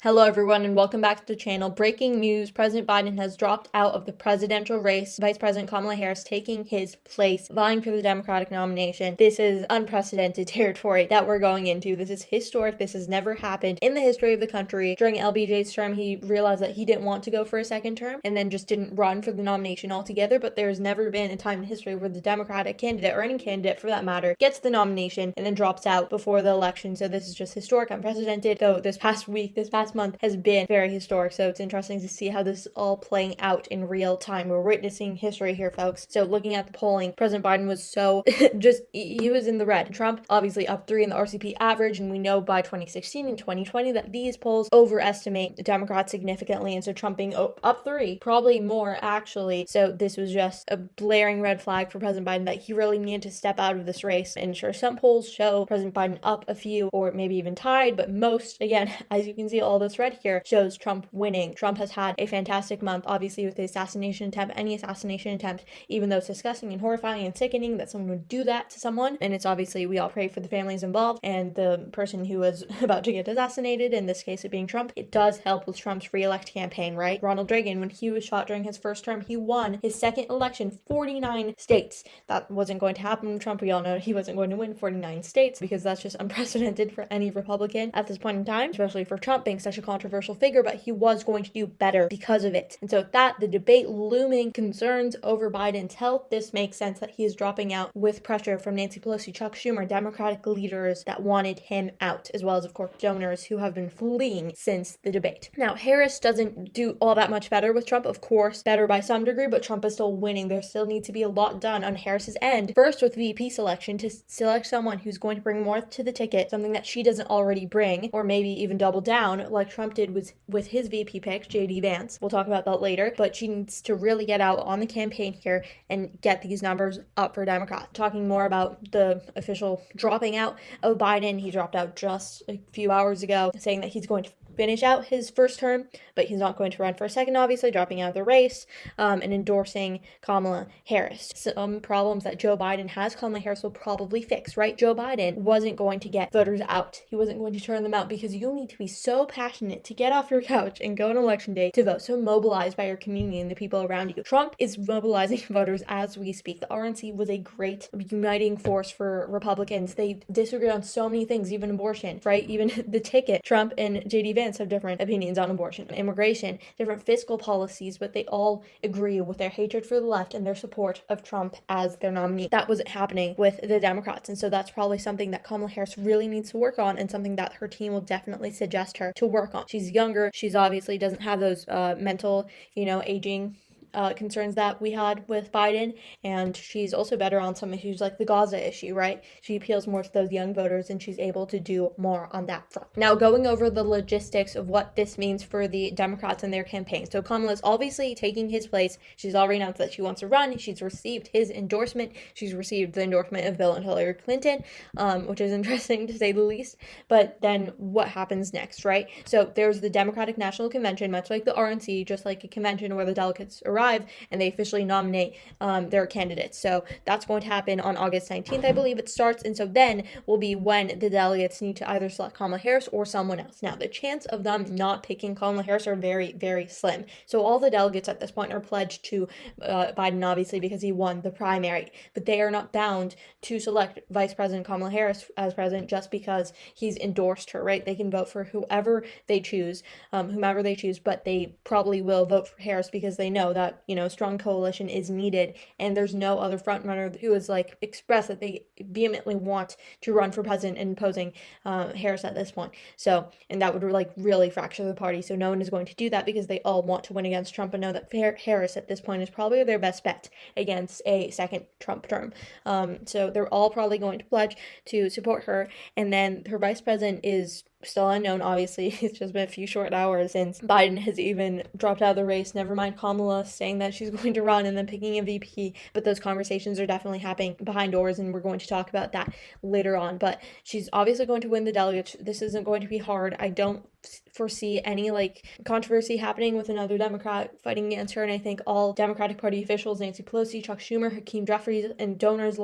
Hello everyone and welcome back to the channel. Breaking news, President Biden has dropped out of the presidential race. Vice President Kamala Harris taking his place, vying for the Democratic nomination. This is unprecedented territory that we're going into. This is historic. This has never happened in the history of the country. During LBJ's term, he realized that he didn't want to go for a second term and then just didn't run for the nomination altogether. But there's never been a time in history where the Democratic candidate, or any candidate for that matter, gets the nomination and then drops out before the election. So this is just historic, unprecedented. Though this past month has been very historic, so it's interesting to see how this is all playing out in real time. We're witnessing history here, folks. So looking at the polling, President Biden was so he was in the red. Trump obviously up 3 in the RCP average, and we know by 2016 and 2020 that these polls overestimate Democrats significantly, and so Trump being up 3, probably more actually. So this was just a blaring red flag for President Biden that he really needed to step out of this race. And sure, some polls show President Biden up a few or maybe even tied, but most, again, as you can see, all this red here shows Trump winning. Trump has had a fantastic month, obviously, with the assassination attempt. Any assassination attempt, even though it's disgusting and horrifying and sickening that someone would do that to someone, and it's obviously, we all pray for the families involved and the person who was about to get assassinated, in this case it being Trump. It does help with Trump's re-elect campaign, right? Ronald Reagan, when he was shot during his first term, he won his second election 49 states. That wasn't going to happen with Trump. We all know he wasn't going to win 49 states because that's just unprecedented for any Republican at this point in time, especially for Trump being such a controversial figure, but he was going to do better because of it. And so that the debate looming concerns over Biden's health, this makes sense that he is dropping out with pressure from Nancy Pelosi, Chuck Schumer, Democratic leaders that wanted him out, as well as of course donors who have been fleeing since the debate. Now Harris doesn't do all that much better with Trump, of course, better by some degree, but Trump is still winning. There still needs to be a lot done on Harris's end. First, with VP selection, to select someone who's going to bring more to the ticket, something that she doesn't already bring, or maybe even double down like Trump did with his VP pick, JD Vance. We'll talk about that later, but she needs to really get out on the campaign here and get these numbers up for Democrats. Talking more about the official dropping out of Biden, he dropped out just a few hours ago, saying that he's going to finish out his first term, but he's not going to run for a second, obviously, dropping out of the race, and endorsing Kamala Harris. Some problems that Joe Biden has, Kamala Harris will probably fix, right? Joe Biden wasn't going to get voters out. He wasn't going to turn them out, because you need to be so passionate to get off your couch and go on election day to vote, so mobilized by your community and the people around you. Trump is mobilizing voters as we speak. The RNC was a great uniting force for Republicans. They disagree on so many things, even abortion, right? Even the ticket. Trump and JD Vance have different opinions on abortion, immigration, different fiscal policies, but they all agree with their hatred for the left and their support of Trump as their nominee. That wasn't happening with the Democrats, and so that's probably something that Kamala Harris really needs to work on, and something that her team will definitely suggest her to work on. She's younger. She's obviously doesn't have those mental, aging concerns that we had with Biden, and she's also better on some issues like the Gaza issue, right? She appeals more to those young voters, and she's able to do more on that front. Now, going over the logistics of what this means for the Democrats and their campaign. So Kamala's obviously taking his place. She's already announced that she wants to run. She's received his endorsement. She's received the endorsement of Bill and Hillary Clinton, which is interesting to say the least. But then what happens next, right? So there's the Democratic National Convention, much like the RNC, just like a convention where the delegates arrive and they officially nominate their candidates. So that's going to happen on August 19th, I believe it starts. And so then will be when the delegates need to either select Kamala Harris or someone else. Now, the chance of them not picking Kamala Harris are very, very slim. So all the delegates at this point are pledged to Biden, obviously, because he won the primary. But they are not bound to select Vice President Kamala Harris as president just because he's endorsed her, right? They can vote for whomever they choose, but they probably will vote for Harris because they know that strong coalition is needed, and there's no other frontrunner who has expressed that they vehemently want to run for president and opposing Harris at this point. So, and that would really fracture the party. So no one is going to do that because they all want to win against Trump and know that Harris at this point is probably their best bet against a second Trump term. So they're all probably going to pledge to support her, and then her vice president is still unknown, obviously. It's just been a few short hours since Biden has even dropped out of the race, never mind Kamala saying that she's going to run and then picking a VP, but those conversations are definitely happening behind doors, and we're going to talk about that later on. But she's obviously going to win the delegates. This isn't going to be hard. I don't foresee any controversy happening with another Democrat fighting against her, and I think all Democratic Party officials, Nancy Pelosi, Chuck Schumer, Hakeem Jeffries, and donors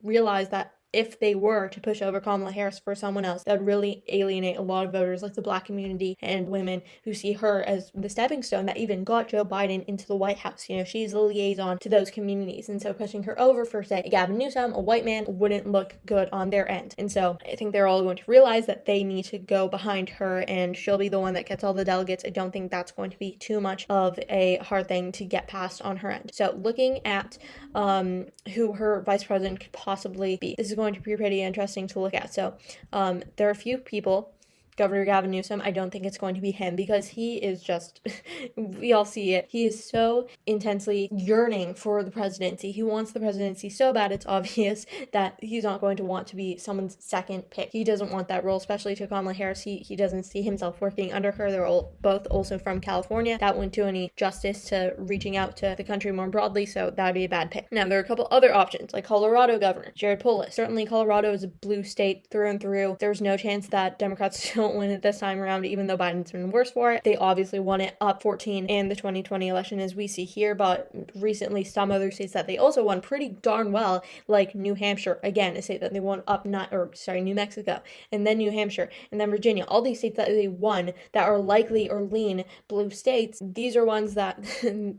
realize that if they were to push over Kamala Harris for someone else, that would really alienate a lot of voters like the Black community and women who see her as the stepping stone that even got Joe Biden into the White House. She's a liaison to those communities, and so pushing her over for, say, Gavin Newsom, a white man, wouldn't look good on their end. And so I think they're all going to realize that they need to go behind her, and she'll be the one that gets all the delegates. I don't think that's going to be too much of a hard thing to get past on her end. So looking at who her vice president could possibly be, this is going to be pretty interesting to look at. So there are a few people. Governor Gavin Newsom, I don't think it's going to be him, because he is just, we all see it. He is so intensely yearning for the presidency. He wants the presidency so bad it's obvious that he's not going to want to be someone's second pick. He doesn't want that role, especially to Kamala Harris. He doesn't see himself working under her. They're both also from California. That wouldn't do any justice to reaching out to the country more broadly, so that would be a bad pick. Now, there are a couple other options, like Colorado Governor Jared Polis. Certainly Colorado is a blue state through and through. There's no chance that Democrats don't win it this time around, even though Biden's been worse for it. They obviously won it up 14 in the 2020 election, as we see here, but recently some other states that they also won pretty darn well, like New Hampshire, again, a state that they won up, New Mexico, and then New Hampshire, and then Virginia. All these states that they won that are likely or lean blue states, these are ones that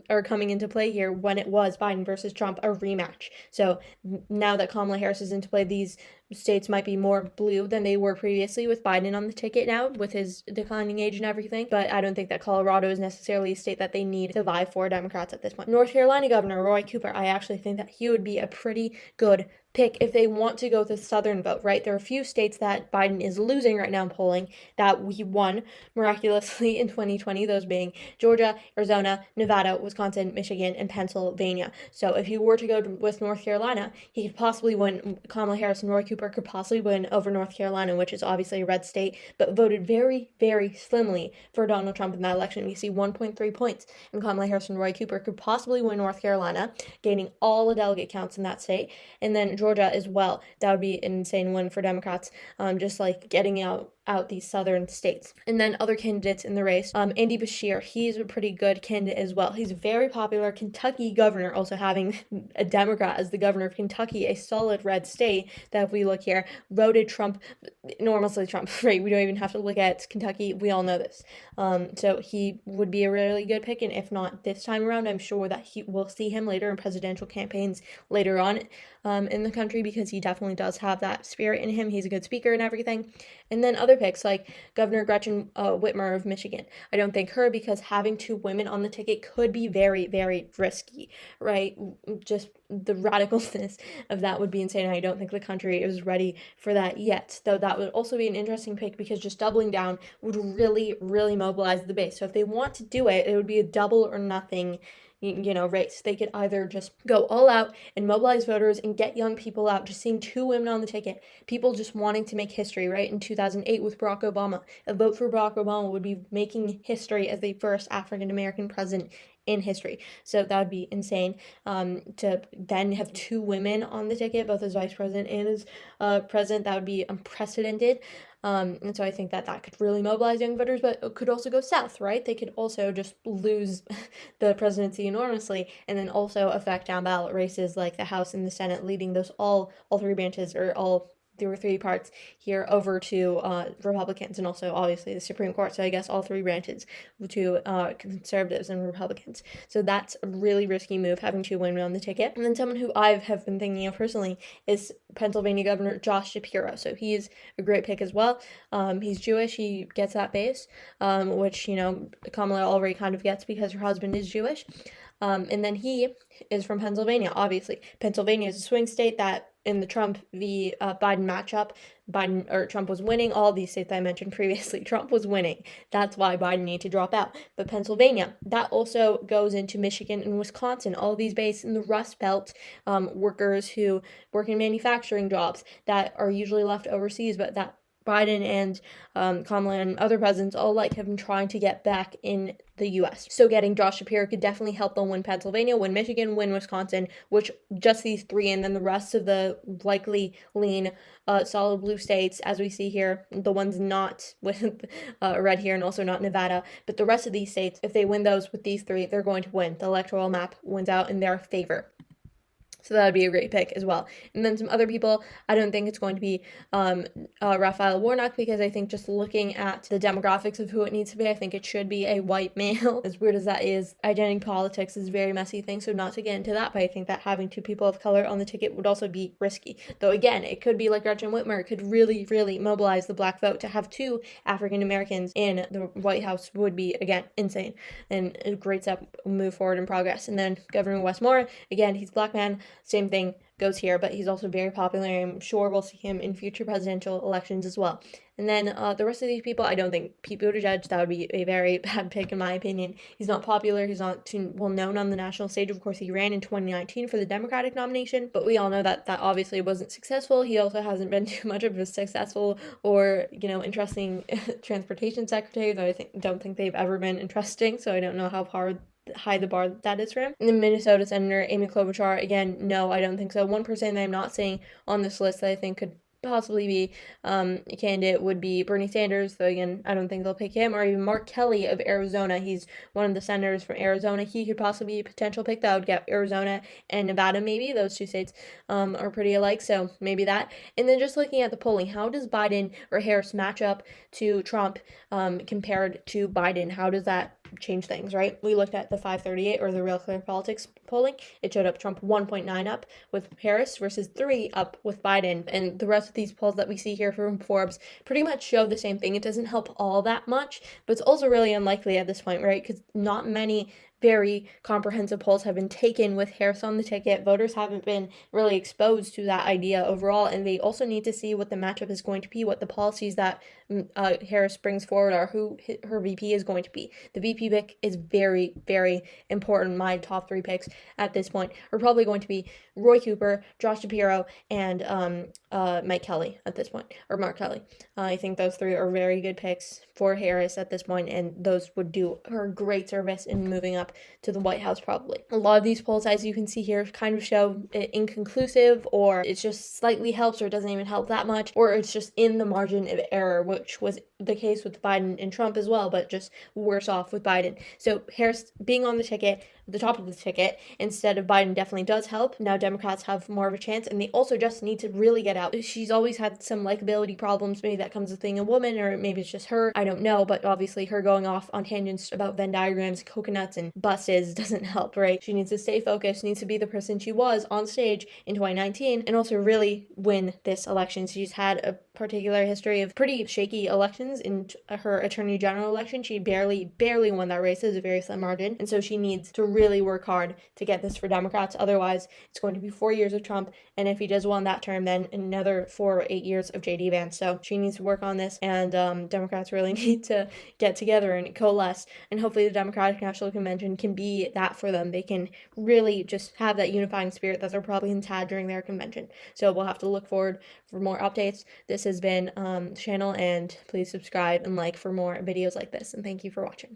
are coming into play here when it was Biden versus Trump, a rematch. So now that Kamala Harris is into play, these states might be more blue than they were previously with Biden on the ticket now, with his declining age and everything. But I don't think that Colorado is necessarily a state that they need to vie for Democrats at this point. North Carolina Governor Roy Cooper, I actually think that he would be a pretty good pick if they want to go with the Southern vote, right? There are a few states that Biden is losing right now in polling that he won miraculously in 2020, those being Georgia, Arizona, Nevada, Wisconsin, Michigan, and Pennsylvania. So if you were to go with North Carolina, he could possibly win. Kamala Harris and Roy Cooper could possibly win over North Carolina, which is obviously a red state, but voted very, very slimly for Donald Trump in that election. We see 1.3 points, and Kamala Harris and Roy Cooper could possibly win North Carolina, gaining all the delegate counts in that state, and then Georgia as well. That would be an insane win for Democrats, just like getting out these southern states. And then other candidates in the race, Andy Beshear, he's a pretty good candidate as well. He's a very popular Kentucky governor, also having a Democrat as the governor of Kentucky, a solid red state that, if we look here, voted Trump, enormously Trump, right? We don't even have to look at Kentucky. We all know this. So he would be a really good pick, and if not this time around, I'm sure that we'll see him later in presidential campaigns later on in the country, because he definitely does have that spirit in him. He's a good speaker and everything. And then other picks like Governor Gretchen Whitmer of Michigan. I don't think her, because having two women on the ticket could be very, very risky, right? Just the radicalness of that would be insane. I don't think the country is ready for that yet, though that would also be an interesting pick, because just doubling down would really, really mobilize the base. So if they want to do it, it would be a double or nothing race. They could either just go all out and mobilize voters and get young people out. Just seeing two women on the ticket, people just wanting to make history, right? In 2008 with Barack Obama, a vote for Barack Obama would be making history as the first African-American president in history. So that would be insane, to then have two women on the ticket, both as vice president and as president. That would be unprecedented. And so I think that could really mobilize young voters, but it could also go south, right? They could also just lose the presidency enormously, and then also affect down ballot races like the House and the Senate, leading those all three branches, or all there were three parts here, over to Republicans, and also obviously the Supreme Court. So I guess all three branches to conservatives and Republicans. So that's a really risky move, having two women on the ticket. And then someone who I have been thinking of personally is Pennsylvania Governor Josh Shapiro. So he's a great pick as well. He's Jewish. He gets that base, which Kamala already kind of gets because her husband is Jewish. And then he is from Pennsylvania, obviously. Pennsylvania is a swing state that in the Trump v. Biden matchup, Trump was winning. All these states I mentioned previously, Trump was winning. That's why Biden needed to drop out. But Pennsylvania, that also goes into Michigan and Wisconsin, all these based in the Rust Belt, workers who work in manufacturing jobs that are usually left overseas, but that Biden and Kamala and other presidents all have been trying to get back in the U.S. So getting Josh Shapiro could definitely help them win Pennsylvania, win Michigan, win Wisconsin, which just these three, and then the rest of the likely lean solid blue states, as we see here, the ones not with red here and also not Nevada, but the rest of these states, if they win those with these three, they're going to win. The electoral map wins out in their favor. So that would be a great pick as well. And then some other people, I don't think it's going to be Raphael Warnock, because I think just looking at the demographics of who it needs to be, I think it should be a white male. As weird as that is, identity politics is a very messy thing, so not to get into that, but I think that having two people of color on the ticket would also be risky. Though again, it could be like Gretchen Whitmer, it could really, really mobilize the black vote. To have two African Americans in the White House would be, again, insane and a great step, move forward in progress. And then Governor Wes Moore, again, he's a black man, same thing goes here, but he's also very popular. I'm sure we'll see him in future presidential elections as well. And then the rest of these people, I don't think Pete Buttigieg, that would be a very bad pick in my opinion. He's not popular. He's not too well known on the national stage. Of course, he ran in 2019 for the Democratic nomination, but we all know that that obviously wasn't successful. He also hasn't been too much of a successful or, interesting transportation secretary. Don't think they've ever been interesting, so I don't know how high the bar that is for him. And the Minnesota Senator Amy Klobuchar, again, no, I don't think so. One person that I'm not seeing on this list that I think could possibly be a candidate would be Bernie Sanders, though again, I don't think they'll pick him, or even Mark Kelly of Arizona. He's one of the senators from Arizona. He could possibly be a potential pick. That would get Arizona and Nevada, maybe. Those two states are pretty alike, so maybe that. And then just looking at the polling, how does Biden or Harris match up to Trump compared to Biden? How does that change things, right? We looked at the 538 or the Real Clear Politics polling. It showed up Trump 1.9 up with Harris versus 3 up with Biden. And the rest of these polls that we see here from Forbes pretty much show the same thing. It doesn't help all that much, but it's also really unlikely at this point, right? Because not many very comprehensive polls have been taken with Harris on the ticket. Voters haven't been really exposed to that idea overall, and they also need to see what the matchup is going to be, what the policies that Harris brings forward are, who her VP is going to be. The VP pick is very, very important. My top 3 picks at this point are probably going to be Roy Cooper, Josh Shapiro, and Mike Kelly at this point, or Mark Kelly. I think those 3 are very good picks for Harris at this point, and those would do her great service in moving up to the White House probably. A lot of these polls, as you can see here, kind of show it inconclusive, or it just slightly helps, or it doesn't even help that much, or it's just in the margin of error, which was the case with Biden and Trump as well, but just worse off with Biden. So Harris being on the ticket, the top of the ticket, instead of Biden definitely does help. Now Democrats have more of a chance, and they also just need to really get out. She's always had some likability problems. Maybe that comes with being a woman, or maybe it's just her. I don't know, but obviously her going off on tangents about Venn diagrams, coconuts, and buses doesn't help, right? She needs to stay focused, needs to be the person she was on stage in 2019, and also really win this election. She's had a particular history of pretty shaky elections. In her attorney general election, she barely won that race. It was a very slim margin, and so she needs to really work hard to get this for Democrats. Otherwise, it's going to be 4 years of Trump, and if he does well in that term, then another 4 or 8 years of JD Vance. So she needs to work on this, and Democrats really need to get together and coalesce, and hopefully the Democratic National Convention can be that for them. They can really just have that unifying spirit that the Republicans had during their convention. So we'll have to look forward for more updates. This has been the channel, and please subscribe and like for more videos like this, and thank you for watching.